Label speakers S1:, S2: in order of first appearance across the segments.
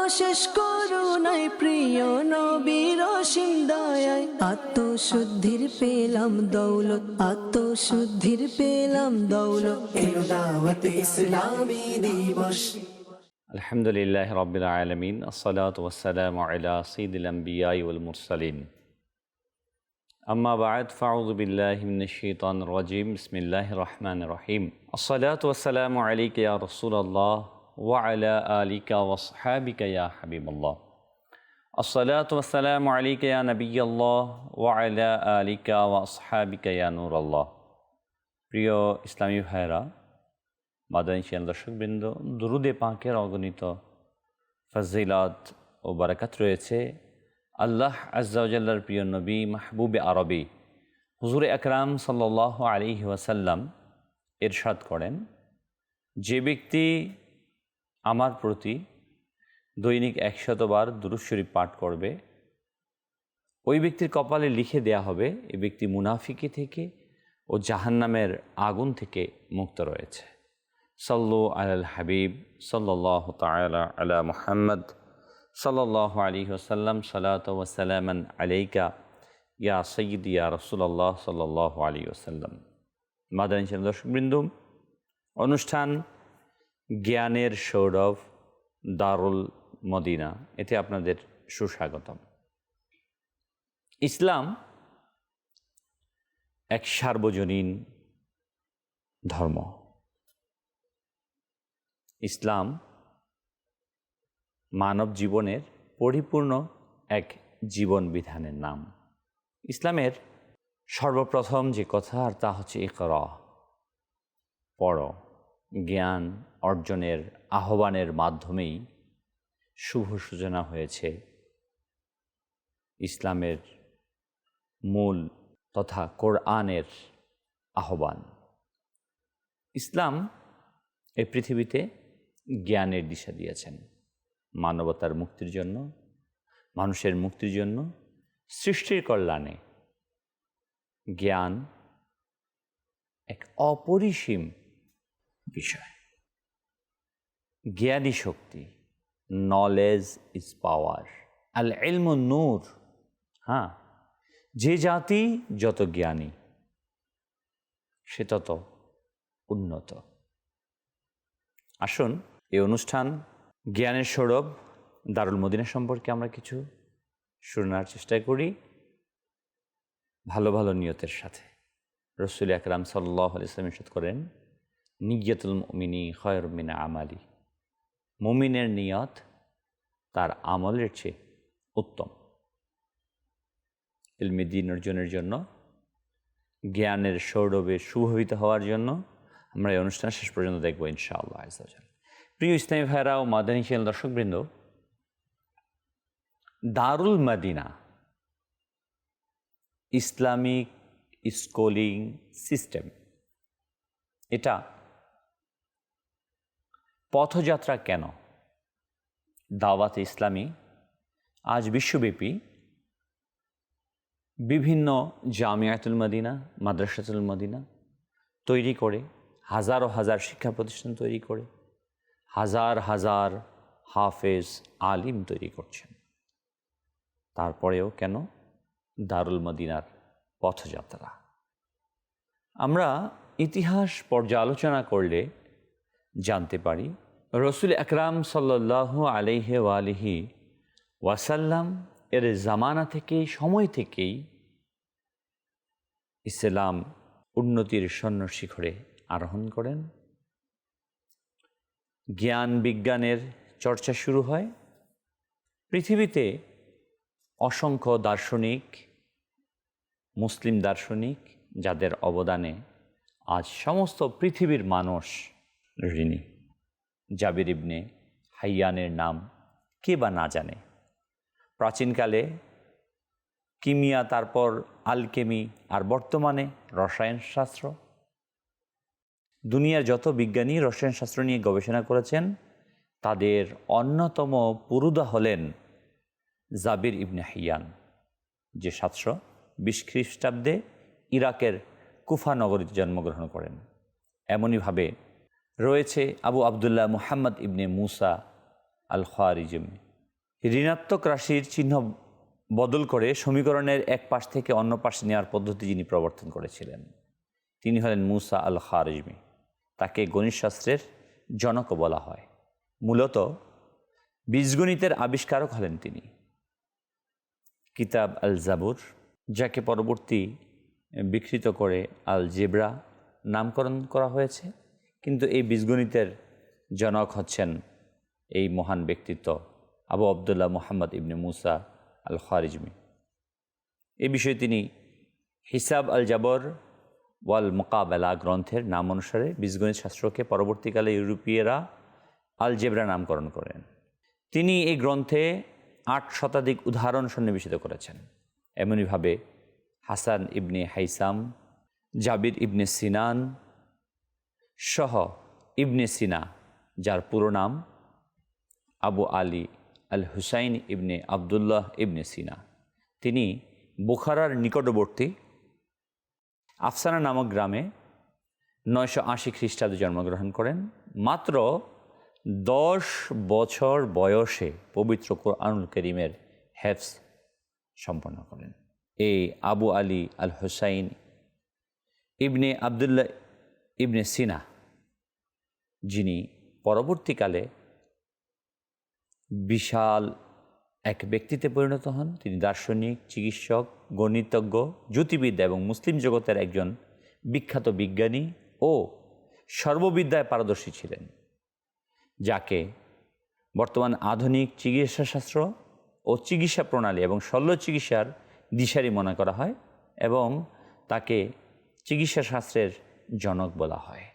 S1: অশেষ করুণায় প্রিয় নবীর অসীম দয়ায় আত্মশুদ্ধির পেলাম দৌলত, আত্মশুদ্ধির পেলাম দৌলত। এলো দাওয়াত ইসলামী দিবস।
S2: আলহামদুলিল্লাহ রাব্বিল আলামিন, আসসালাতু ওয়াসসালামু আলা সাইয়্যিদিল আমবিয়াই ওয়াল মুরসালিন। আম্মা বা'দ, ফাউযু বিল্লাহি মিনাশ শাইতানির রাজীম। বিসমিল্লাহির রহমানির রহিম। আসসালাতু ওয়াসসালামু আলাইকা ইয়া রাসূলুল্লাহ ওয়া আলা আলিকা ওয়া আসহাবিকা ইয়া হাবিবাল্লাহ। আসসালাতু ওয়াসসালামু আলাইকা ইয়া নাবিয়াল্লাহ ওয়া আলা আলিকা ওয়া আসহাবিকা ইয়া নূরাল্লাহ। প্রিয় ইসলামী ভাইরা, মাদানী চ্যানেল দর্শকবৃন্দ, দুরুদে পাকের অগণিত ফজিলাত ও বারাকাত রয়েছে। আল্লাহ আজ্জা ওয়া জাল্লার প্রিয় নবী মাহবুবে আরবি হুজুরে আকরাম সাল্লাল্লাহু আলাইহি ওয়াসাল্লাম ইরশাদ করেন, যে ব্যক্তি আমার প্রতি দৈনিক 100 বার দুরূদ শরীফ পাঠ করবে, ওই ব্যক্তির কপালে লিখে দেয়া হবে এই ব্যক্তি মুনাফিকি থেকে ও জাহান্নামের আগুন থেকে মুক্ত রয়েছে। সাল্লু আলাল হাবিব সাল্লাল্লাহু তাআলা আলা মুহাম্মদ সাল্লাল্লাহু আলাইহি ওয়াসাল্লাম, সালাতু ওয়া সালামান আলাইকা ইয়া সাইয়্যিদি ইয়া রাসূলুল্লাহ সাল্লাল্লাহু আলাইহি ওয়াসাল্লাম। মাদানী চ্যানেল দর্শকবৃন্দ, অনুষ্ঠান জ্ঞানের সৌরভ দারুল মদিনা, এতে আপনাদের সুস্বাগতম। ইসলাম এক সার্বজনীন ধর্ম। ইসলাম মানব জীবনের পরিপূর্ণ এক জীবন বিধানের নাম। ইসলামের সর্বপ্রথম যে কথা, আর তা হচ্ছে ইকরা, পড়ো। জ্ঞান অর্জনের আহ্বানের মাধ্যমেই শুভ সূচনা হয়েছে ইসলামের মূল তথা কোরআনের আহ্বান। ইসলাম এই পৃথিবীতে জ্ঞানের দিশা দিয়েছেন, মানবতার মুক্তির জন্য, মানুষের মুক্তির জন্য, সৃষ্টির কল্যাণে জ্ঞান এক অপরিসীম বিষয়। জ্ঞানী শক্তি, নলেজ ইজ পাওয়ার, আল ইলমু নূর। হ্যাঁ, যে জাতি যত জ্ঞানী সে তত উন্নত। আসুন এই অনুষ্ঠান জ্ঞানের সৌরভ দারুল মদিনা সম্পর্কে আমরা কিছু শোনার চেষ্টা করি, ভালো ভালো নিয়তের সাথে। রাসূল আকরাম সাল্লাল্লাহু আলাইহি ওয়াসাল্লাম ইরশাদ করেন, নিয়্যাতুল মুমিনি খায়রুম মিন আমালি। মুমিনের নিয়ত তার আমলের চেয়ে উত্তম। ইলমে দ্বীন অর্জনের জন্য, জ্ঞানের সৌরভে সুভবিত হওয়ার জন্য আমরা এই অনুষ্ঠান শেষ পর্যন্ত দেখব ইনশাআল্লাহ আযজা ওয়া জাল্লা। প্রিয় ইসলামী ভাইরা ও মাদানী চ্যানেল দর্শকবৃন্দ, দারুল মদিনা ইসলামিক স্কুলিং সিস্টেম, এটা পথযাত্রা কেন? দাওয়াত ইসলামী আজ বিশ্বব্যাপী বিভিন্ন জামিয়াতুল মদিনা, মাদ্রাসাতুল মদিনা তৈরি করে, হাজারো হাজার শিক্ষা প্রতিষ্ঠান তৈরি করে, হাজার হাজার হাফেজ আলিম তৈরি করছেন। তারপরেও কেন দারুল মদিনার পথযাত্রা? আমরা ইতিহাস পর্যালোচনা করলে জানতে পারি, রাসূল আকরাম সাল্লাল্লাহু আলাইহি ওয়া আলিহি ওয়াসাল্লাম এর জামানা থেকেই, সময় থেকেই ইসলাম উন্নতির স্বর্ণ শিখরে আরোহণ করেন। জ্ঞান বিজ্ঞানের চর্চা শুরু হয়। পৃথিবীতে অসংখ্য দার্শনিক, মুসলিম দার্শনিক, যাদের অবদানে আজ সমস্ত পৃথিবীর মানুষ ঋণী। জাবির ইবনে হাইয়ানের নাম কে বা না জানে? প্রাচীনকালে কিমিয়া, তারপর আলকেমি, আর বর্তমানে রসায়নশাস্ত্র। দুনিয়ার যত বিজ্ঞানী রসায়নশাস্ত্র নিয়ে গবেষণা করেছেন, তাদের অন্যতম পুরুদা হলেন জাবির ইবনে হাইয়ান, যে 720 খ্রিস্টাব্দে ইরাকের কুফা নগরীতে জন্মগ্রহণ করেন। এমনইভাবে রয়েছে আবু আবদুল্লাহ মুহাম্মদ ইবনে মুসা আল খারিজমি, ঋণাত্মক রাশির চিহ্ন বদল করে সমীকরণের এক পাশ থেকে অন্য পাশে নেওয়ার পদ্ধতি যিনি প্রবর্তন করেছিলেন তিনি হলেন মুসা আল খারিজমি। তাকে গণিতশাস্ত্রের জনকও বলা হয়। মূলত বীজগণিতের আবিষ্কারক হলেন তিনি। কিতাব আল জাবুর, যাকে পরবর্তী বিকৃত করে আল জেব্রা নামকরণ করা হয়েছে, কিন্তু এই বীজগণিতের জনক হচ্ছেন এই মহান ব্যক্তিত্ব আবু আবদুল্লাহ মুহাম্মদ ইবনে মুসা আল খারিজমি। এ বিষয়ে তিনি হিসাব আল জাবর ওয়াল মোকাবেলা গ্রন্থের নাম অনুসারে বীজগণিত শাস্ত্রকে পরবর্তীকালে ইউরোপীয়রা আল জেব্রা নামকরণ করেন। তিনি এই গ্রন্থে 8 শতাধিক উদাহরণ সন্নিবেশিত করেছেন। এমনইভাবে হাসান ইবনে হাইসাম, জাবির ইবনে সিনান সহ ইবনে সিনা, যার পুরো নাম আবু আলী আল হুসাইন ইবনে আবদুল্লাহ ইবনে সিনা, তিনি বুখারার নিকটবর্তী আফসানা নামক গ্রামে 980 খ্রিস্টাব্দে জন্মগ্রহণ করেন। মাত্র 10 বছর বয়সে পবিত্র কোরআনুল কারীমের হেফজ সম্পন্ন করেন। এই আবু আলী আল হুসাইন ইবনে আবদুল্লাহ ইবনে সিনা, যিনি পরবর্তীকালে বিশাল এক ব্যক্তিতে পরিণত হন। তিনি দার্শনিক, চিকিৎসক, গণিতজ্ঞ, জ্যোতির্বিদ্যা এবং মুসলিম জগতের একজন বিখ্যাত বিজ্ঞানী ও সর্ববিদ্যায় পারদর্শী ছিলেন, যাকে বর্তমান আধুনিক চিকিৎসাশাস্ত্র ও চিকিৎসা প্রণালী এবং শল্য চিকিৎসার দিশারি মনে করা হয় এবং তাকে চিকিৎসা শাস্ত্রের জনক বলা হয়।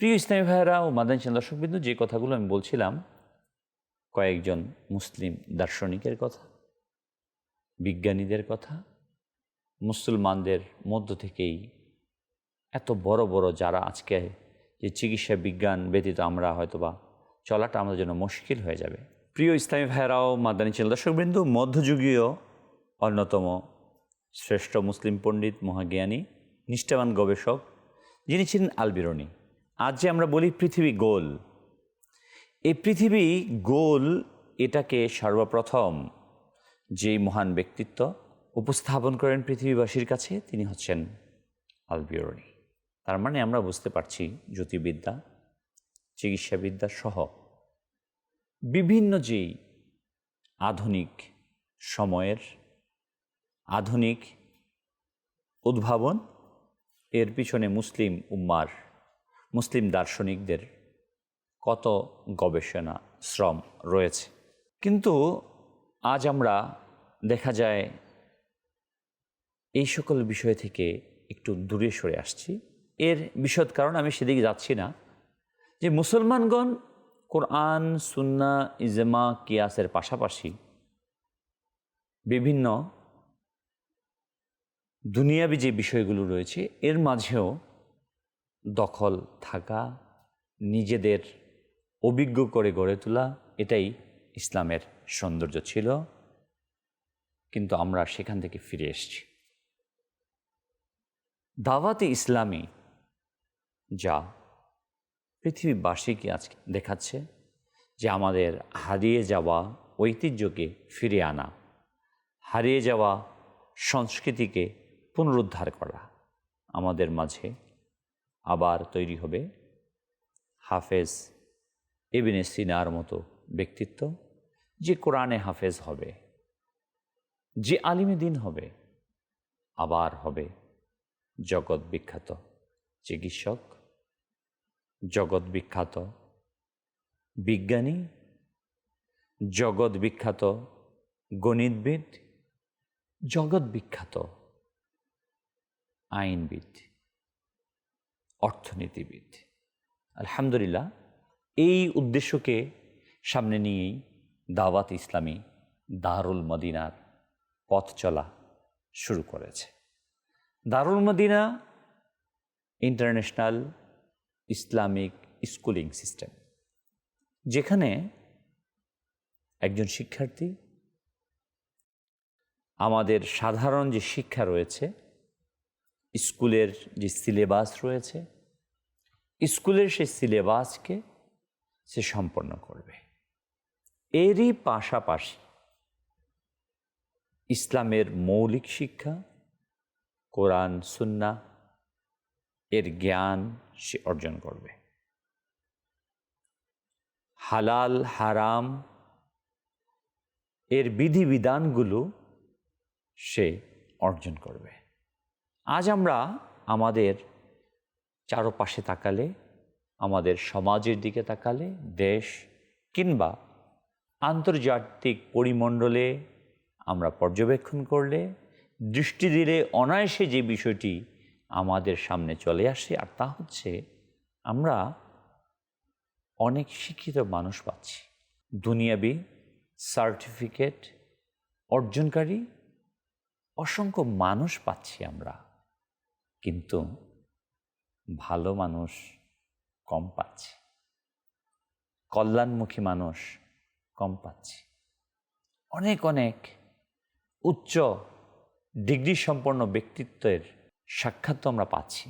S2: প্রিয় ইসলামী ভাইয়েরা ও মাদানী দর্শকবৃন্দ, যে কথাগুলো আমি বলছিলাম কয়েকজন মুসলিম দার্শনিকের কথা, বিজ্ঞানীদের কথা, মুসলমানদের মধ্য থেকেই এত বড় বড় যারা আজকে যে চিকিৎসা বিজ্ঞান ব্যতীত আমরা হয়তোবা চলাটা আমাদের জন্য মুশকিল হয়ে যাবে। প্রিয় ইসলামী ভাইয়েরাও মাদানী দর্শকবৃন্দ, মধ্যযুগীয় অন্যতম শ্রেষ্ঠ মুসলিম পণ্ডিত, মহাজ্ঞানী, নিষ্ঠাবান গবেষক যিনি ছিলেন আল বিরুনি। আজ যে আমরা বলি পৃথিবী গোল, এই পৃথিবী গোল এটাকে সর্বপ্রথম যেই মহান ব্যক্তিত্ব উপস্থাপন করেন পৃথিবীবাসীর কাছে তিনি হচ্ছেন আল বিরুনি। তার মানে আমরা বুঝতে পারছি জ্যোতির্বিদ্যা, চিকিৎসাবিদ্যা সহ বিভিন্ন যেই আধুনিক সময়ের আধুনিক উদ্ভাবন, এর পিছনে মুসলিম উম্মার, মুসলিম দার্শনিকদের কত গবেষণা শ্রম রয়েছে। কিন্তু আজ আমরা দেখা যায় এই সকল বিষয় থেকে একটু দূরে সরে আসছি। এর বিশদ কারণ আমি সেদিকে যাচ্ছি না, যে মুসলমানগণ কোরআন, সুন্নাহ, ইজমা, কিয়াসের পাশাপাশি বিভিন্ন দুনিয়াবি যে বিষয়গুলো রয়েছে এর মাঝেও দখল থাকা, নিজেদের অভিজ্ঞ করে গড়ে তোলা, এটাই ইসলামের সৌন্দর্য ছিল। কিন্তু আমরা সেখান থেকে ফিরে এসেছি। দাওয়াতে ইসলামী যা পৃথিবীবাসীকে আজকে দেখাচ্ছে যে আমাদের হারিয়ে যাওয়া ঐতিহ্যকে ফিরে আনা, হারিয়ে যাওয়া সংস্কৃতিকে পুনরুদ্ধার করা, আমাদের মাঝে আবার তৈরি হবে হাফেজ ইবনে সিনার মতো ব্যক্তিত্ব, যে কোরআনে হাফেজ হবে, যে আলিমে দিন হবে, আবার হবে জগৎ বিখ্যাত চিকিৎসক, জগৎ বিখ্যাত বিজ্ঞানী, জগৎ বিখ্যাত গণিতবিদ, জগৎ বিখ্যাত আইনবিদ, অর্থনীতিবিদ। আলহামদুলিল্লাহ, এই উদ্দেশ্যকে সামনে নিয়েই দাওয়াত ইসলামী দারুল মদিনার পথ চলা শুরু করেছে। Darul Madina international Islamic schooling system, যেখানে একজন শিক্ষার্থী আমাদের সাধারণ যে শিক্ষা রয়েছে, স্কুলের যে সিলেবাস রয়েছে, স্কুলের সেই সিলেবাসকে সে সম্পন্ন করবে। এরই পাশাপাশি ইসলামের মৌলিক শিক্ষা, কোরআন সুন্নাহ এর জ্ঞান সে অর্জন করবে। হালাল হারাম এর বিধিবিধানগুলো সে অর্জন করবে। আজ আমরা আমাদের চারপাশে তাকালে, আমাদের সমাজের দিকে তাকালে, দেশ কিংবা আন্তর্জাতিক পরিমণ্ডলে আমরা পর্যবেক্ষণ করলে, দৃষ্টি দিলে অনায়াসে যে বিষয়টি আমাদের সামনে চলে আসে, আর তা হচ্ছে আমরা অনেক শিক্ষিত মানুষ পাচ্ছি, দুনিয়াবি সার্টিফিকেট অর্জনকারী অসংখ্য মানুষ পাচ্ছি আমরা, কিন্তু ভালো মানুষ কম পাচ্ছি, কল্যাণমুখী মানুষ কম পাচ্ছি। অনেক অনেক উচ্চ ডিগ্রি সম্পন্ন ব্যক্তিত্বের সাক্ষাৎ তো আমরা পাচ্ছি,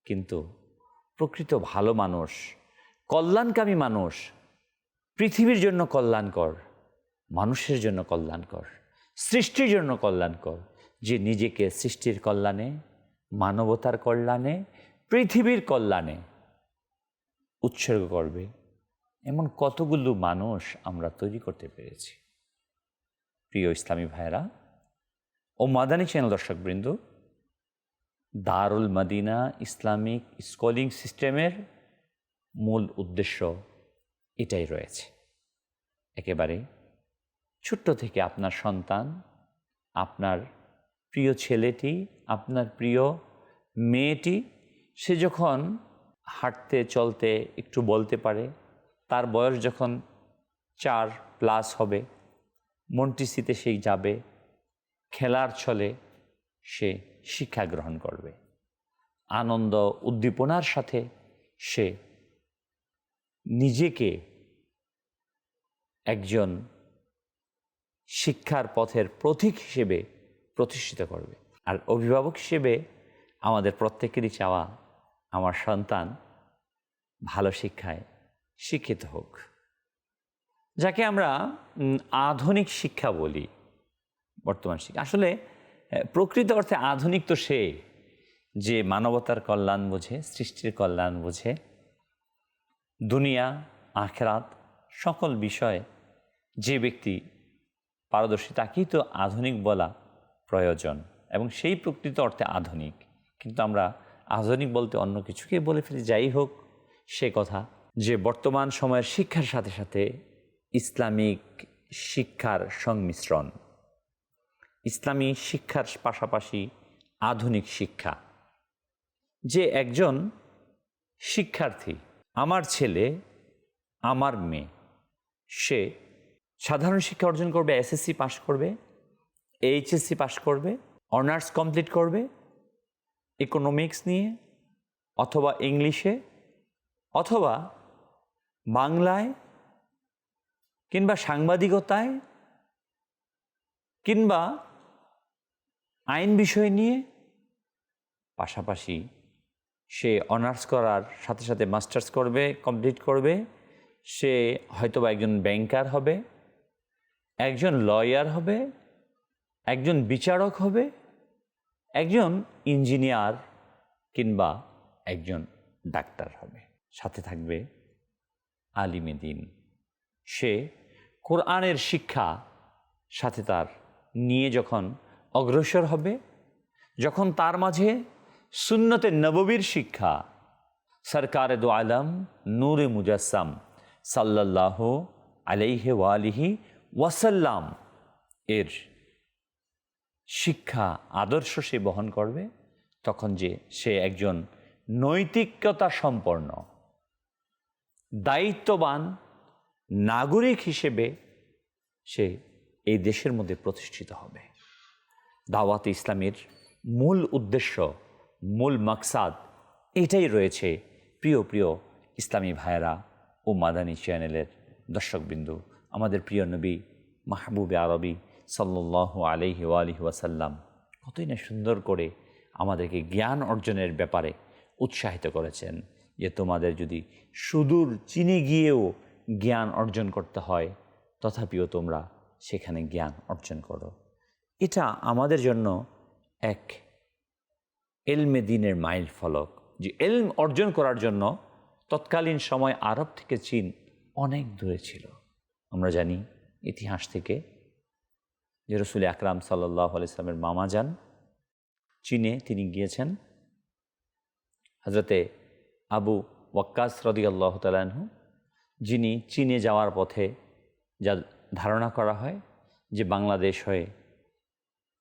S2: কিন্তু প্রকৃত ভালো মানুষ, কল্যাণকামী মানুষ, পৃথিবীর জন্য কল্যাণকর, মানুষের জন্য কল্যাণকর, সৃষ্টির জন্য কল্যাণকর, যে নিজেকে সৃষ্টির কল্যাণে, মানবতার কল্যাণে, পৃথিবীর কল্যাণে উৎসর্গ করবে, এমন কতগুলো মানুষ আমরা তৈরি করতে পেরেছি। প্রিয় ইসলামী ভাইয়েরা ও মাদানী চ্যানেল দর্শকবৃন্দ, দারুল মদিনা ইসলামিক স্কুলিং সিস্টেমের মূল উদ্দেশ্য এটাই রয়েছে। একেবারে ছোট্ট থেকে আপনার সন্তান, আপনার প্রিয় ছেলেটি, আপনার প্রিয় মেয়েটি, সে যখন হাঁটতে চলতে একটু বলতে পারে, তার বয়স যখন 4+ হবে, মন্টিসিতে সেই যাবে, খেলার ছলে সে শিক্ষা গ্রহণ করবে, আনন্দ উদ্দীপনার সাথে সে নিজেকে একজন শিক্ষার পথের প্রতীক হিসেবে প্রতিষ্ঠিত করবে। আর অভিভাবক হিসেবে আমাদের প্রত্যেকেরই চাওয়া, আমার সন্তান ভালো শিক্ষায় শিক্ষিত হোক, যাকে আমরা আধুনিক শিক্ষা বলি। বর্তমান শিক্ষা আসলে প্রকৃত অর্থে আধুনিক তো সে যে মানবতার কল্যাণ বোঝে, সৃষ্টির কল্যাণ বোঝে, দুনিয়া আখিরাত সকল বিষয়ে যে ব্যক্তি পারদর্শী, তাকেই তো আধুনিক বলা প্রয়োজন, এবং সেই প্রকৃত অর্থে আধুনিক। কিন্তু আমরা আধুনিক বলতে অন্য কিছুকে বলে ফেলি। যাই হোক, সে কথা যে বর্তমান সময়ের শিক্ষার সাথে সাথে ইসলামিক শিক্ষার সংমিশ্রণ, ইসলামী শিক্ষার পাশাপাশি আধুনিক শিক্ষা, যে একজন শিক্ষার্থী, আমার ছেলে, আমার মেয়ে, সে সাধারণ শিক্ষা অর্জন করবে, এসএসসি পাশ করবে, এইচএসসি পাশ করবে, অনার্স কমপ্লিট করবে ইকোনমিক্স নিয়ে, অথবা ইংলিশে, অথবা বাংলায়, কিংবা সাংবাদিকতায়, কিংবা আইন বিষয় নিয়ে। পাশাপাশি সে অনার্স করার সাথে সাথে মাস্টার্স করবে, কমপ্লিট করবে, সে হয়তোবা একজন ব্যাংকার হবে, একজন লয়ার হবে, একজন বিচারক হবে, একজন ইঞ্জিনিয়ার, কিংবা একজন ডাক্তার হবে। সাথে থাকবে আলিমে দ্বীন। সে কোরআনের শিক্ষা সাথে তার নিয়ে যখন অগ্রসর হবে, যখন তার মাঝে সুন্নতে নববীর শিক্ষা, সরকারে দো আলম নূরে মুজাসসাম সাল্লাল্লাহু আলাইহি ওয়ালিহি ওয়াসাল্লাম এর শিক্ষা আদর্শ সে বহন করবে, তখন যে সে একজন নৈতিকতা সম্পন্ন দায়িত্ববান নাগরিক হিসেবে সে এই দেশের মধ্যে প্রতিষ্ঠিত হবে। দাওয়াত ইসলামের মূল উদ্দেশ্য, মূল মাকসাদ এটাই রয়েছে। প্রিয় প্রিয় ইসলামী ভাইয়েরা ও মাদানী চ্যানেলের দর্শকবিন্দু, আমাদের প্রিয় নবী মাহবুবে আরবি সাল্লাল্লাহু আলাইহি ওয়ালিহি ওয়াসাল্লাম কতই না সুন্দর করে আমাদেরকে জ্ঞান অর্জনের ব্যাপারে উৎসাহিত করেছেন, যে তোমাদের যদি সুদূর চীনে গিয়েও জ্ঞান অর্জন করতে হয়,
S3: তথাপিও তোমরা সেখানে জ্ঞান অর্জন করো। এটা আমাদের জন্য এক এলমে দিনের মাইল ফলক, যে এলম অর্জন করার জন্য তৎকালীন সময় আরব থেকে চীন অনেক দূরে ছিল। আমরা জানি ইতিহাস থেকে যে রসুল আকরাম সাল্লাল্লাহু আলাইহি সাল্লামের মামা যান চীনে, তিনি গিয়েছেন। হযরতে আবু ওয়াক্কাস রাদিয়াল্লাহু তাআলা আনহু, যিনি চীনে যাওয়ার পথে যা ধারণা করা হয় যে বাংলাদেশ হয়ে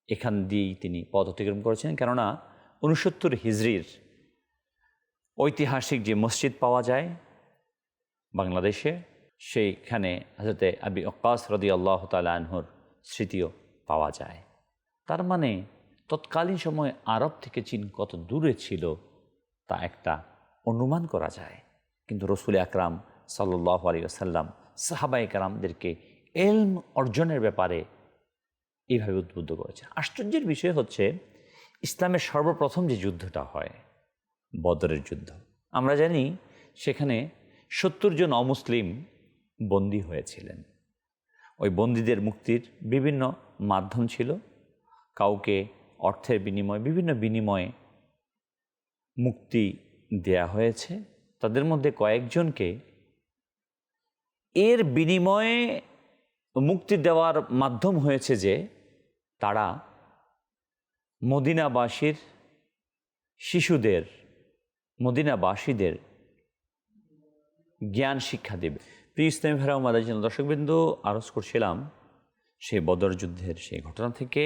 S3: এখান দিয়েই তিনি পথ অতিক্রম করেছেন, কেননা 69 হিজরির ঐতিহাসিক যে মসজিদ পাওয়া যায় বাংলাদেশে, সেইখানে হযরতে আবু ওয়াক্কাস রাদিয়াল্লাহু তাআলা আনহুর স্মৃতিও পাওয়া যায়। তার মানে তৎকালীন সময়ে আরব থেকে চীন কত দূরে ছিল তা একটা অনুমান করা যায়। কিন্তু রসুল আকরাম সাল্লাল্লাহু আলাইহি ওয়াসাল্লাম সাহাবায়ে কেরামদেরকে এলম অর্জনের ব্যাপারে এইভাবে উদ্বুদ্ধ করেছেন। আশ্চর্যের বিষয় হচ্ছে, ইসলামের সর্বপ্রথম যে যুদ্ধটা হয় বদরের যুদ্ধ, আমরা জানি সেখানে 70 জন অমুসলিম বন্দী হয়েছিলেন। ওই বন্দীদের মুক্তির বিভিন্ন মাধ্যম ছিল, কাউকে অর্থের বিনিময়ে, বিভিন্ন বিনিময়ে মুক্তি দেয়া হয়েছে। তাদের মধ্যে কয়েকজনকে এর বিনিময়ে মুক্তি দেওয়ার মাধ্যম হয়েছে যে তারা মদিনাবাসীর শিশুদের, মদিনাবাসীদের জ্ঞান শিক্ষা দেবে। প্রিয় ইসলামী ভাইরা ও মাদানী দর্শকবৃন্দ, আরজ করছিলাম সেই বদর যুদ্ধের সেই ঘটনা থেকে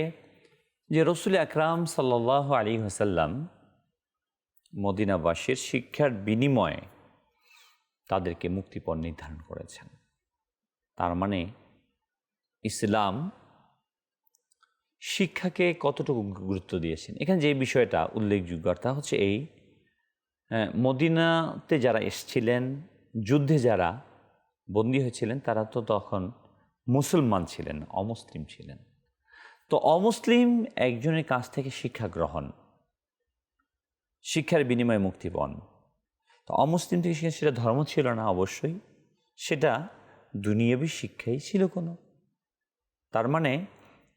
S3: যে রসুল আকরাম সাল্লাল্লাহু আলাইহি ওয়াসাল্লাম মদিনাবাসীর শিক্ষার বিনিময়ে তাদেরকে মুক্তিপণ নির্ধারণ করেছেন। তার মানে ইসলাম শিক্ষাকে কতটুকু গুরুত্ব দিয়েছেন। এখানে যে বিষয়টা উল্লেখযোগ্য তা হচ্ছে এই, মদিনাতে যারা এসেছিলেন, যুদ্ধে যারা বন্দী হয়েছিলেন, তারা তো তখন মুসলমান ছিলেন, অমুসলিম ছিলেন। তো অমুসলিম একজনের কাছ থেকে শিক্ষা গ্রহণ, শিক্ষার বিনিময়ে মুক্তিপণ, তো অমুসলিম থেকে শিক্ষা, সেটা ধর্ম ছিল না অবশ্যই, সেটা দুনিয়াবী শিক্ষাই ছিল কোনো। তার মানে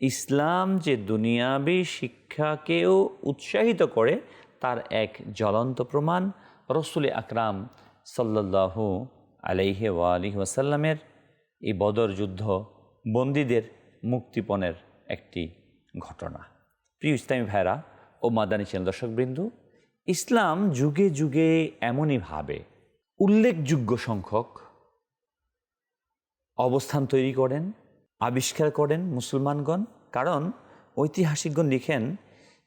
S3: ইসলাম যে দুনিয়াবী শিক্ষাকেও উৎসাহিত করে তার এক জ্বলন্ত প্রমাণ রসুল আকরাম সাল্লাল্লাহু আলাইহি ওয়াসাল্লামের এই বদর যুদ্ধ বন্দীদের মুক্তিপণের একটি ঘটনা। প্রিয় ইসলামী ভাইরা ও মাদানী চ্যানেল দর্শকবৃন্দ, ইসলাম যুগে যুগে এমনইভাবে উল্লেখযোগ্য সংখ্যক অবস্থান তৈরি করেন, আবিষ্কার করেন মুসলমানগণ। কারণ ঐতিহাসিকগণ লিখেন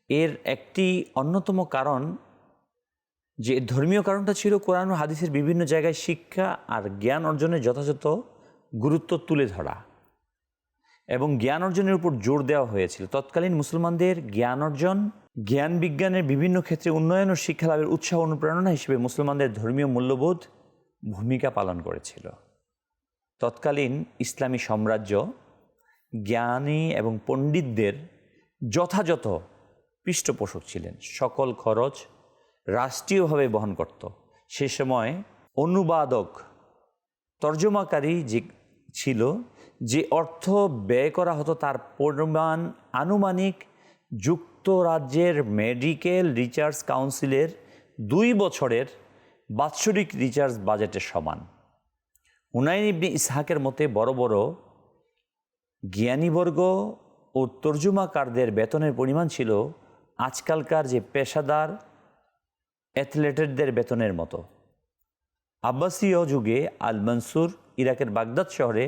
S3: এর একটি অন্যতম কারণ, যে ধর্মীয় কারণটা ছিল কোরআন ও হাদিসের বিভিন্ন জায়গায় শিক্ষা আর জ্ঞান অর্জনের যথাযথ গুরুত্ব তুলে ধরা এবং জ্ঞান অর্জনের উপর জোর দেওয়া হয়েছিল। তৎকালীন মুসলমানদের জ্ঞান অর্জন, জ্ঞান বিজ্ঞানের বিভিন্ন ক্ষেত্রে উন্নয়ন ও শিক্ষা লাভের উৎসাহ অনুপ্রেরণা হিসেবে মুসলমানদের ধর্মীয় মূল্যবোধ ভূমিকা পালন করেছিল। তৎকালীন ইসলামী সাম্রাজ্য জ্ঞানী এবং পণ্ডিতদের যথাযথ পৃষ্ঠপোষক ছিলেন, সকল খরচ রাষ্ট্রীয়ভাবে বহন করত। সে সময় অনুবাদক, তর্জমাকারী যে ছিল, যে অর্থ ব্যয় করা হতো তার পরিমাণ আনুমানিক যুক্তরাজ্যের মেডিকেল রিসার্চ কাউন্সিলের 2 বছরের বাৎসরিক রিসার্চ বাজেটের সমান। হুনাইন ইবনে ইসহাকের মতে বড় বড় জ্ঞানীবর্গ ও তর্জমাকারদের বেতনের পরিমাণ ছিল আজকালকার যে পেশাদার অ্যাথলেটদের বেতনের মতো। আব্বাসীয় যুগে আল মনসুর ইরাকের বাগদাদ শহরে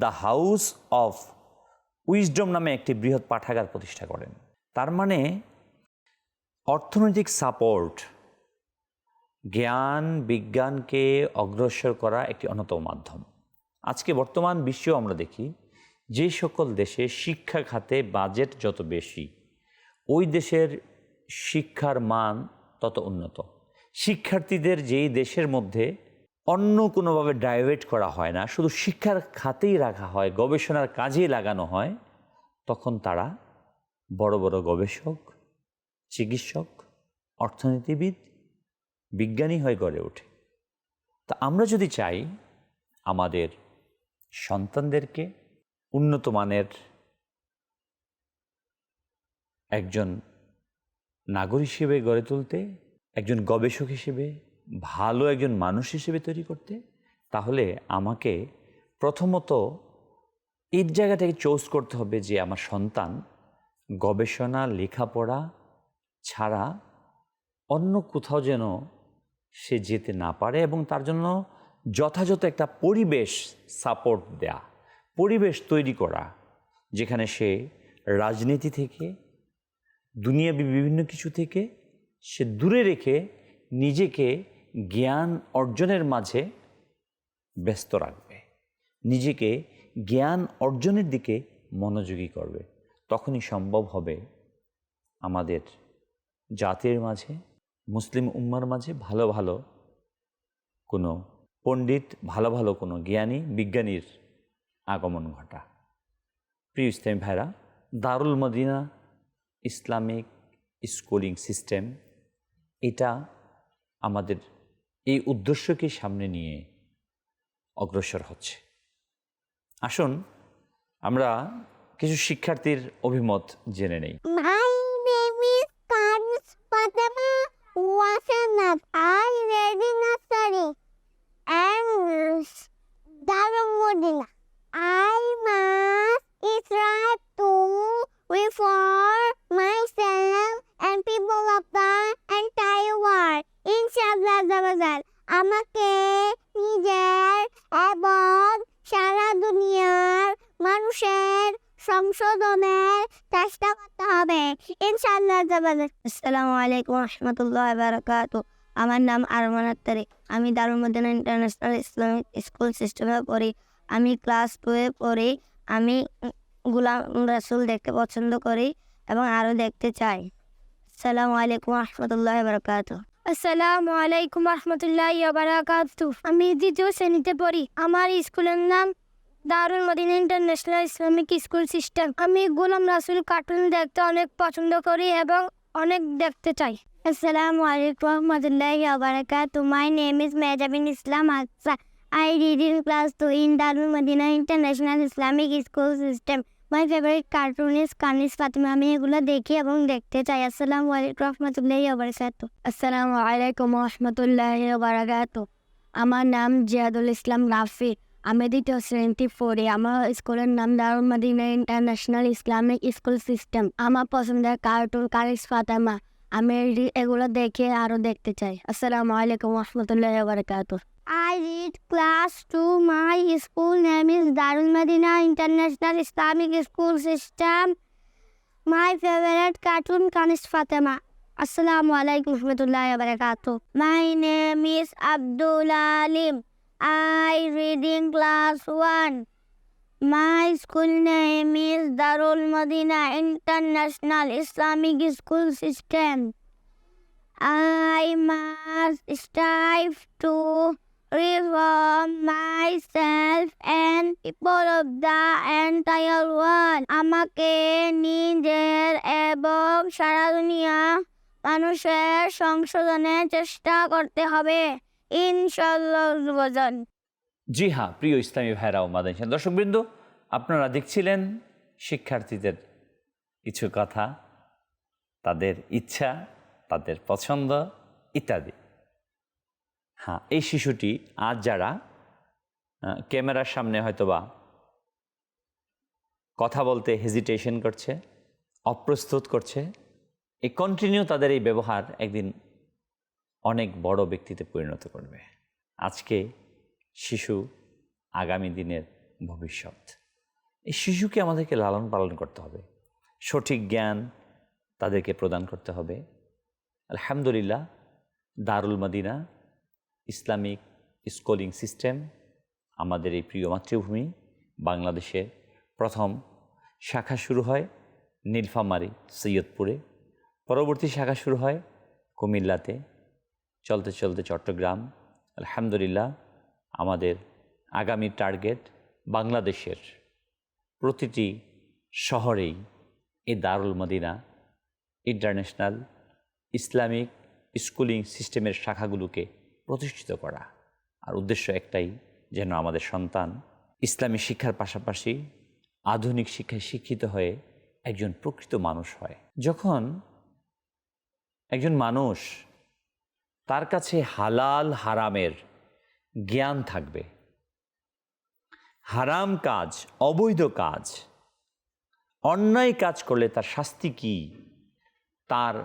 S3: দ্য হাউস অফ উইজডম নামে একটি বৃহৎ পাঠাগার প্রতিষ্ঠা করেন। তার মানে অর্থনৈতিক সাপোর্ট জ্ঞান বিজ্ঞানকে অগ্রসর করা একটি অন্যতম মাধ্যম। আজকে বর্তমান বিশ্বেও আমরা দেখি যে সকল দেশে শিক্ষা খাতে বাজেট যত বেশি, ওই দেশের শিক্ষার মান তত উন্নত। শিক্ষার্থীদের যেই দেশের মধ্যে অন্য কোনোভাবে ডাইভার্ট করা হয় না, শুধু শিক্ষার খাতেই রাখা হয়, গবেষণার কাজে লাগানো হয়, তখন তারা বড় বড় গবেষক, চিকিৎসক, অর্থনীতিবিদ, বিজ্ঞানী হয়ে গড়ে ওঠে। তা আমরা যদি চাই আমাদের সন্তানদেরকে উন্নত মানের একজন নাগরিক হিসেবে গড়ে তুলতে, একজন গবেষক হিসেবে, ভালো একজন মানুষ হিসেবে তৈরি করতে, তাহলে আমাকে প্রথমত এই জায়গাটাকে চুজ করতে হবে যে আমার সন্তান গবেষণা লেখাপড়া ছাড়া অন্য কোথাও যেন সে যেতে না পারে, এবং তার জন্য যথাযথ একটা পরিবেশ সাপোর্ট দেয়া, পরিবেশ তৈরি করা, যেখানে সে রাজনীতি থেকে, দুনিয়াবি বিভিন্ন কিছু থেকে সে দূরে রেখে নিজেকে জ্ঞান অর্জনের মাঝে ব্যস্ত রাখবে, নিজেকে জ্ঞান অর্জনের দিকে মনোযোগী করবে। তখনই সম্ভব হবে আমাদের জাতির মাঝে, মুসলিম উম্মার মাঝে ভালো ভালো কোনো পণ্ডিত, ভালো ভালো কোনো জ্ঞানী বিজ্ঞানীর আগমন ঘটা। প্রিয় ইসলামী ভাইরা, দারুল মদিনা ইসলামিক স্কুলিং সিস্টেম এটা আমাদের এই উদ্দেশ্যকে সামনে নিয়ে অগ্রসর হচ্ছে। আসুন আমরা কিছু শিক্ষার্থীর অভিমত জেনে নেই।
S4: My name is Kanis Fatima Wasanab. I read in nursery and Darumudina. I must strive to reform myself and people of the entire world. Inshallah Zawajal. আমাকে নিজের এবং সারা দুনিয়ার মানুষের সংশোধনের চেষ্টা করতে হবে ইনশাআল্লাহ। আসসালামু আলাইকুম রহমতুল্লাহ বারাকাতু। আমার নাম আরমান আক্তারি। আমি দারুল মদিনা ইন্টারন্যাশনাল ইসলামিক স্কুল সিস্টেমে পড়ি। আমি ক্লাস 2-এ পড়ি। আমি গোলাম রাসূল দেখতে পছন্দ করি এবং আরও দেখতে চাই। আসসালামু আলাইকুম রহমতুল্লাহ বারাকাতু। আসসালামু আলাইকুম রহমতুল্লাহ বারাকাতু। আমি 2য় শ্রেণীতে পড়ি। আমার স্কুলের নাম Darul Madina international Islamic school system. আমি গোলাম রাসূল কার্টুন দেখতে অনেক পছন্দ করি এবং অনেক দেখতে চাই। আসসালামু আলাইকুম রহমতুল্লাহি ওয়া বারাকাতুহু। My name is Mejabin Islam Aksa. I read in class 2 in Darul Madina International Islamic School System. My favorite cartoon is Kanis Fatima. আমি এগুলো দেখি এবং দেখতে চাই। আসসালামু আলাইকুম রহমতুল্লাহি ওয়া বারাকাতুহু। আসসালামু আলাইকুম রহমতুল্লাহি ওয়া বারাকাতুহু। আমার নাম জিয়াদুল ইসলাম রাফি। আমি 2য় শ্রেণীতে পড়ি। আমার স্কুলের নাম Darul Madina international Islamic school system. আমার পছন্দের কার্টুন কানিস ফাতেমা। আমি এগুলো দেখে আরও দেখতে চাই। আসসালামু আলাইকুম রহমতুল্লাহি ওয়া বারাকাতুহু। I read class 2. My school name is Darul Madina International Islamic School System. My favorite cartoon Kanis Fatima. Assalamu alaikum warahmatullahi wabarakatuh. My name is Abdul Alim. I read in class 1. My school name is Darul Madina International Islamic School System. I must strive to reform myself and people of the entire world. আমাকে নিজের এবং সারা দুনিয়া মানুষের সংশোধনের চেষ্টা করতে হবে ইনশাআল্লাহ।
S3: জি হ্যাঁ, প্রিয় ইসলামী ভাইরা ও মাদানী দর্শকবৃন্দ, আপনারা দেখছিলেন শিক্ষার্থীদের কিছু কথা, তাদের ইচ্ছা, তাদের পছন্দ ইত্যাদি। হ্যাঁ, এই শিশুটি আজ যারা ক্যামেরার সামনে হয়তোবা কথা বলতে হেজিটেশন করছে, অপ্রস্তুত করছে, এই কন্টিনিউ তাদের এই ব্যবহার একদিন অনেক বড় ব্যক্তিতে পরিণত করবে। আজকে শিশু আগামী দিনের ভবিষ্যৎ। এই শিশুকে আমাদেরকে লালন পালন করতে হবে, সঠিক জ্ঞান তাদেরকে প্রদান করতে হবে। আলহামদুলিল্লাহ, দারুল মদিনা ইসলামিক স্কুলিং সিস্টেম আমাদের এই প্রিয় মাতৃভূমি বাংলাদেশের প্রথম শাখা শুরু হয় নীলফামারী সৈয়দপুরে, পরবর্তী শাখা শুরু হয় কুমিল্লাতে, চলতে চলতে চট্টগ্রাম। আলহামদুলিল্লাহ, আমাদের আগামী টার্গেট বাংলাদেশের প্রতিটি শহরেই এই দারুল মদিনা ইন্টারন্যাশনাল ইসলামিক স্কুলিং সিস্টেমের শাখাগুলোকে প্রতিষ্ঠিত করা। আর উদ্দেশ্য একটাই, যেন আমাদের সন্তান ইসলামী শিক্ষার পাশাপাশি আধুনিক শিক্ষায় শিক্ষিত হয়ে একজন প্রকৃত মানুষ হয়। যখন একজন মানুষ তার কাছে হালাল হারামের জ্ঞান থাকবে, হারাম কাজ, অবৈধ কাজ, অন্যায় কাজ করলে তার শাস্তি কি, তার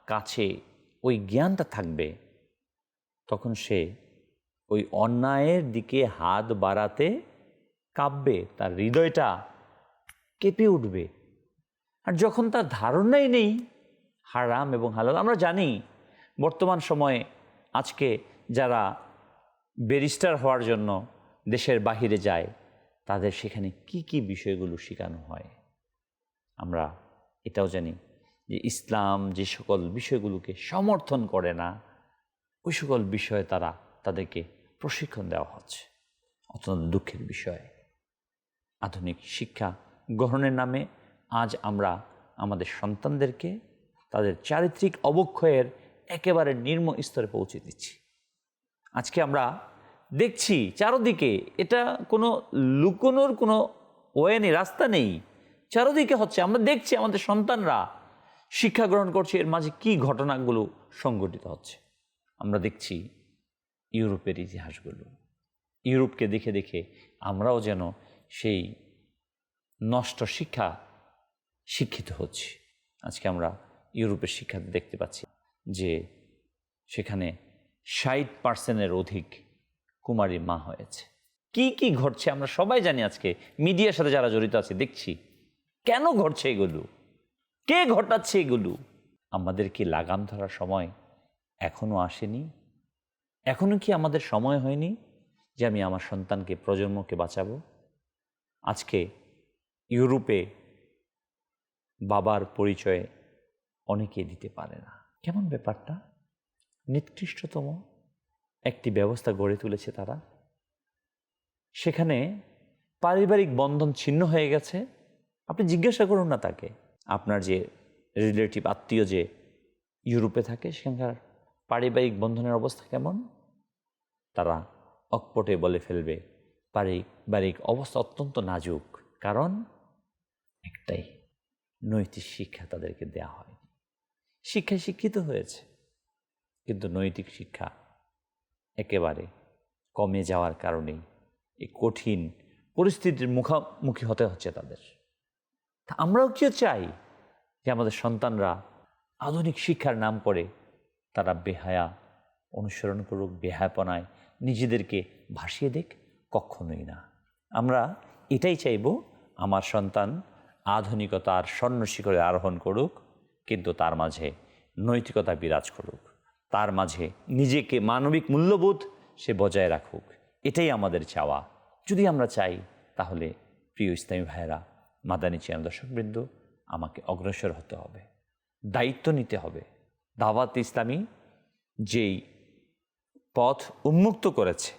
S3: কাছে ওই জ্ঞানটা থাকবে, তখন সে ওই অন্যায়ের দিকে হাত বাড়াতে কাঁপবে, তার হৃদয়টা কেঁপে উঠবে। আর যখন তার ধারণাই নেই হারাম এবং হালাল, আমরা জানি বর্তমান সময়ে আজকে যারা ব্যারিস্টার হওয়ার জন্য দেশের বাহিরে যায়, তাদের সেখানে কি কি বিষয়গুলো শেখানো হয়। আমরা এটাও জানি যে ইসলাম যে সকল বিষয়গুলোকে সমর্থন করে না, ওই সকল বিষয়ে তাদেরকে প্রশিক্ষণ দেওয়া হচ্ছে। অত্যন্ত দুঃখের বিষয়। আধুনিক শিক্ষা গ্রহণের নামে আজ আমরা আমাদের সন্তানদেরকে তাদের চারিত্রিক অবক্ষয়ের একেবারে নিম্ন স্তরে পৌঁছে দিচ্ছি। আজকে আমরা দেখছি চারদিকে, এটা কোনো লুকোনোর কোনো ওয়ে নেই, রাস্তা নেই, চারদিকে হচ্ছে। আমরা দেখছি আমাদের সন্তানরা শিক্ষা গ্রহণ করছে, এর মাঝে কি ঘটনাগুলো সংঘটিত হচ্ছে। আমরা দেখছি ইউরোপের ইতিহাসগুলো, ইউরোপকে দেখে দেখে আমরাও যেন সেই নষ্ট শিক্ষিত হচ্ছি। আজকে আমরা ইউরোপের শিক্ষাতে দেখতে পাচ্ছি যে সেখানে 60% অধিক কুমারী মা হয়েছে। কি কি ঘটছে আমরা সবাই জানি। আজকে মিডিয়ার সাথে যারা জড়িত আছে দেখছি কেন ঘটছে এগুলো, কে ঘটাচ্ছে এগুলো। আমাদের কি লাগাম ধরার সময় এখনো আসেনি? এখনো কি আমাদের সময় হয়নি যে আমি আমার সন্তানকে, প্রজন্মকে বাঁচাবো? আজকে ইউরোপে বাবার পরিচয় অনেকে দিতে পারে না। কেমন ব্যাপারটা? নিকৃষ্টতম একটি ব্যবস্থা গড়ে তুলেছে তারা। সেখানে পারিবারিক বন্ধন ছিন্ন হয়ে গেছে। আপনি জিজ্ঞাসা করুন না তাকে, আপনার যে রিলেটিভ আত্মীয় যে ইউরোপে থাকে, সেখানকার পারিবারিক বন্ধনের অবস্থা কেমন? তারা অকপটে বলে ফেলবে পারিবারিক অবস্থা অত্যন্ত নাজুক। কারণ একটাই, নৈতিক শিক্ষা তাদেরকে দেয়া হয়। শিক্ষায় শিক্ষিত হয়েছে, কিন্তু নৈতিক শিক্ষা একেবারে কমে যাওয়ার কারণেই এই কঠিন পরিস্থিতির মুখোমুখি হতে হচ্ছে তাদের। তা আমরাও কেউ চাই যে আমাদের সন্তানরা আধুনিক শিক্ষার নাম করে তারা বেহায়া অনুসরণ করুক, বেহায়াপনায় নিজেদেরকে ভাসিয়ে দিক? কখনোই না। আমরা এটাই চাইব, আমার সন্তান আধুনিকতার স্বর্ণ শিখরে আরোহণ করুক, কিন্তু তার মাঝে নৈতিকতা বিরাজ করুক, তার মাঝে নিজেকে মানবিক মূল্যবোধ সে বজায় রাখুক। এটাই আমাদের চাওয়া। যদি আমরা চাই, তাহলে প্রিয় ইসলামী ভাইয়েরা, মাদানী চ্যানেল দর্শকবৃন্দ, আমাকে অগ্রসর হতে হবে, দায়িত্ব নিতে হবে। দাওয়াত ইসলামী যেই পথ উন্মুক্ত করেছে,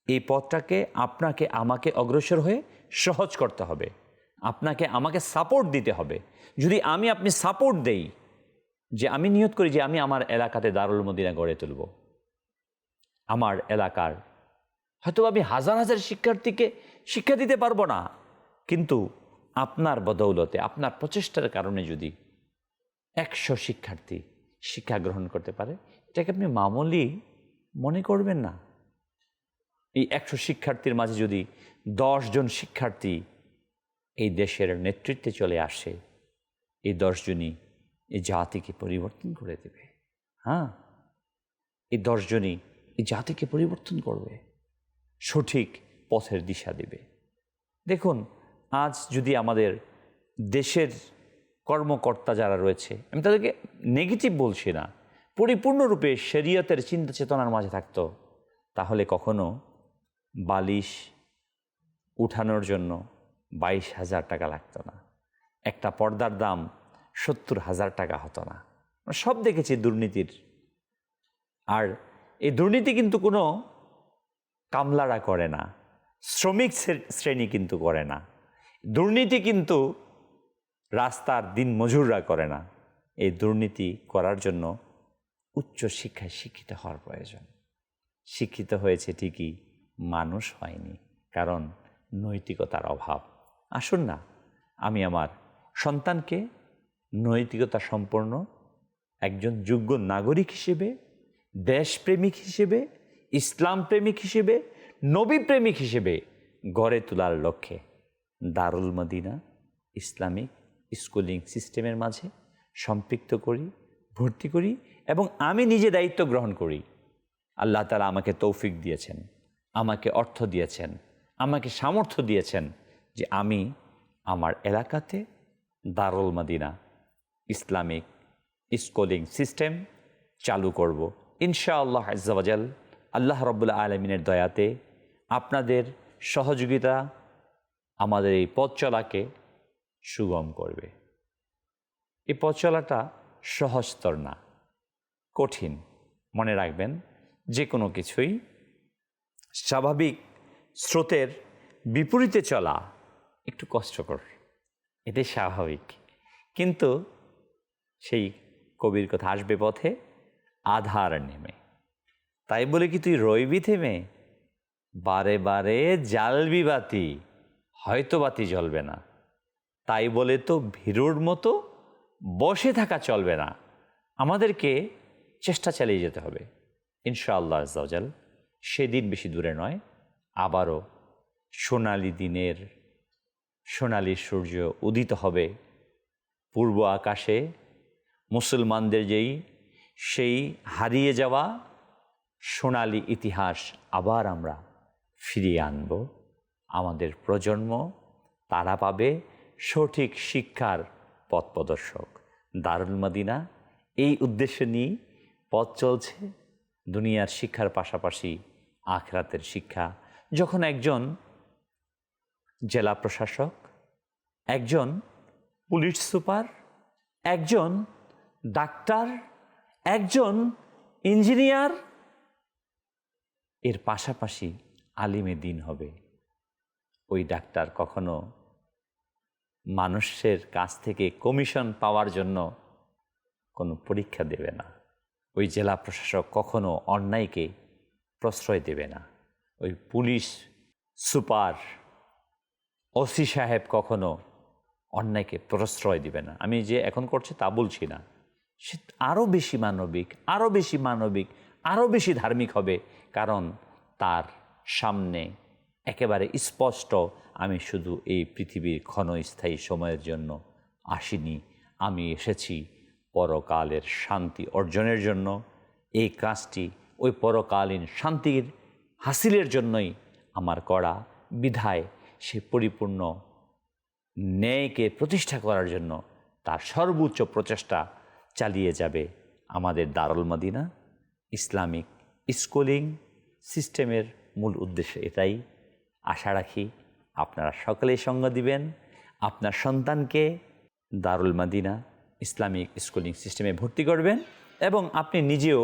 S3: এই পথটাকে আপনাকে আমাকে অগ্রসর হয়ে সহজ করতে হবে। আপনাকে আমাকে সাপোর্ট দিতে হবে। যদি আপনি সাপোর্ট দেই, যে আমি নিয়ত করি যে আমি আমার এলাকাতে দারুল মদিনা গড়ে তুলব, আমার এলাকার হয়তো আমি হাজার হাজার শিক্ষার্থীকে শিক্ষা দিতে পারবো না, কিন্তু আপনার বদৌলতে, আপনার প্রচেষ্টার কারণে যদি 100 শিক্ষার্থী শিক্ষা গ্রহণ করতে পারে, এটাকে আপনি মামুলি মনে করবেন না। এই 100 শিক্ষার্থীর মাঝে যদি 10 জন শিক্ষার্থী এই দেশের নেতৃত্বে চলে আসে, এই 10 জনই এই জাতিকে পরিবর্তন করে দেবে। হ্যাঁ, এই 10 জনই এই জাতিকে পরিবর্তন করবে, সঠিক পথের দিশা দেবে। দেখুন, আজ যদি আমাদের দেশের কর্মকর্তা যারা রয়েছে, আমি তাদেরকে নেগেটিভ বলছি না, পরিপূর্ণরূপে শরীয়তের চিন্তা চেতনার মাঝে থাকতো, তাহলে কখনো বালিশ উঠানোর জন্য 22,000 টাকা লাগতো না, একটা পর্দার দাম 70,000 টাকা হতো না। আমরা সব দেখেছি দুর্নীতির। আর এই দুর্নীতি কিন্তু কোনো কামলারা করে না, শ্রমিক শ্রেণী কিন্তু করে না। দুর্নীতি কিন্তু রাস্তার দিন মজুররা করে না। এই দুর্নীতি করার জন্য উচ্চ শিক্ষায় শিক্ষিত হওয়ার প্রয়োজন। শিক্ষিত হয়েছে ঠিকই, মানুষ হয়নি, কারণ নৈতিকতার অভাব। আসুন না, আমি আমার সন্তানকে নৈতিকতা সম্পন্ন একজন যোগ্য নাগরিক হিসেবে, দেশপ্রেমিক হিসেবে, ইসলাম প্রেমিক হিসেবে, নবী প্রেমিক হিসেবে গড়ে তোলার লক্ষ্যে দারুল মদিনা ইসলামিক স্কুলিং সিস্টেমের মাঝে সম্পৃক্ত করি, ভর্তি করি এবং আমি নিজে দায়িত্ব গ্রহণ করি। আল্লাহ তাআলা আমাকে তৌফিক দিয়েছেন, আমাকে অর্থ দিয়েছেন, আমাকে সামর্থ্য দিয়েছেন যে আমি আমার এলাকাতে দারুল মদিনা ইসলামিক স্কুলিং সিস্টেম চালু করব। ইনশাআল্লাহ আজ্জা ওয়াজাল আল্লাহ রাব্বুল আলামিনের দয়াতে আপনাদের সহযোগিতা আমাদের এই পথ চলাকে সুগম করবে। এই পথ চলাটা সহজতর না, কঠিন। মনে রাখবেন, যে কোনো কিছুই স্বাভাবিক স্রোতের বিপরীতে চলা একটু কষ্টকর, এটাই স্বাভাবিক। কিন্তু সেই কবির কথা, আসবে পথে আধার নেমে, তাই বলে কি তুই রইবি থেমে? বারে বারে জ্বালবি বাতি, হয়তো বাতি জ্বলবে না, তাই বলে তো ভীরুর মতো বসে থাকা চলবে না। আমাদেরকে চেষ্টা চালিয়ে যেতে হবে ইনশাআল্লাহ আজ্জা ওয়াজাল। সেদিন বেশি দূরে নয়, আবারও সোনালি দিনের সোনালি সূর্য উদিত হবে পূর্ব আকাশে। মুসলমানদের সেই হারিয়ে যাওয়া সোনালি ইতিহাস আবার আমরা ফিরিয়ে আনব। আমাদের প্রজন্ম তারা পাবে সঠিক শিক্ষার পথ প্রদর্শক। দারুল মদিনা এই উদ্দেশ্য নিয়ে পথ চলছে, দুনিয়ার শিক্ষার পাশাপাশি আখিরাতের শিক্ষা। যখন একজন জেলা প্রশাসক, একজন পুলিশ সুপার, একজন ডাক্তার, একজন ইঞ্জিনিয়ার, এর পাশাপাশি আলিমে দিন হবে, ওই ডাক্তার কখনো মানুষের কাছ থেকে কমিশন পাওয়ার জন্য কোনো পরীক্ষা দেবে না। ওই জেলা প্রশাসক কখনো অন্যায়কে প্রশ্রয় দেবে না। ওই পুলিশ সুপার, ওসি সাহেব কখনো অন্যায়কে প্রশ্রয় দিবে না। আমি যে এখন করছি তা বলছি না, সে আরও বেশি মানবিক, আরও বেশি মানবিক, আরও বেশি ধার্মিক হবে, কারণ তার সামনে একেবারে স্পষ্ট, আমি শুধু এই পৃথিবীর ক্ষণস্থায়ী সময়ের জন্য আসিনি, আমি এসেছি পরকালের শান্তি অর্জনের জন্য। এই কাজটি ওই পরকালীন শান্তির হাসিলের জন্যই আমার করা, বিধায় সে পরিপূর্ণ ন্যায়কে প্রতিষ্ঠা করার জন্য তার সর্বোচ্চ প্রচেষ্টা চালিয়ে যাবে। আমাদের দারুল মদিনা ইসলামিক স্কুলিং সিস্টেমের মূল উদ্দেশ্য এটাই। আশা রাখি আপনারা সকলেই সঙ্গ দিবেন, আপনার সন্তানকে দারুল মদিনা ইসলামিক স্কুলিং সিস্টেমে ভর্তি করবেন এবং আপনি নিজেও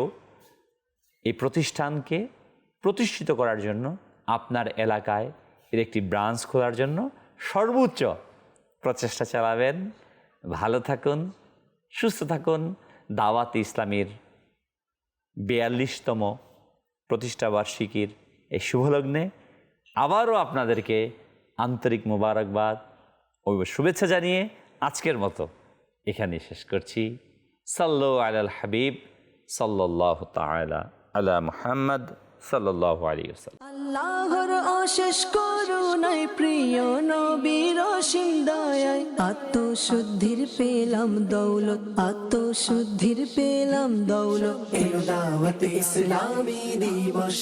S3: এই প্রতিষ্ঠানকে প্রতিষ্ঠিত করার জন্য আপনার এলাকায় এর একটি ব্রাঞ্চ খোলার জন্য সর্বোচ্চ প্রচেষ্টা চালাবেন। ভালো থাকুন, সুস্থ থাকুন। দাওয়াত ইসলামীর 42তম প্রতিষ্ঠাবার্ষিকীর এই শুভলগ্নে আবারও আপনাদেরকে আন্তরিক মোবারকবাদ ও শুভেচ্ছা জানিয়ে আজকের মতো এখানে শেষ করছি। সাল্লু আলাল হাবিব সাল্লাল্লাহু তাআলা আলা মুহাম্মদ সাল্লাল্লাহু আলাইহি ওয়াসাল্লাম।
S1: আল্লাহর অশেষ করুণায় প্রিয় নবীর অসীম দয়ায় আত্মশুদ্ধির পেলাম দৌলত, আত্মশুদ্ধির পেলাম দৌলত।
S5: এলো দাওয়াত ইসলামী দিবস।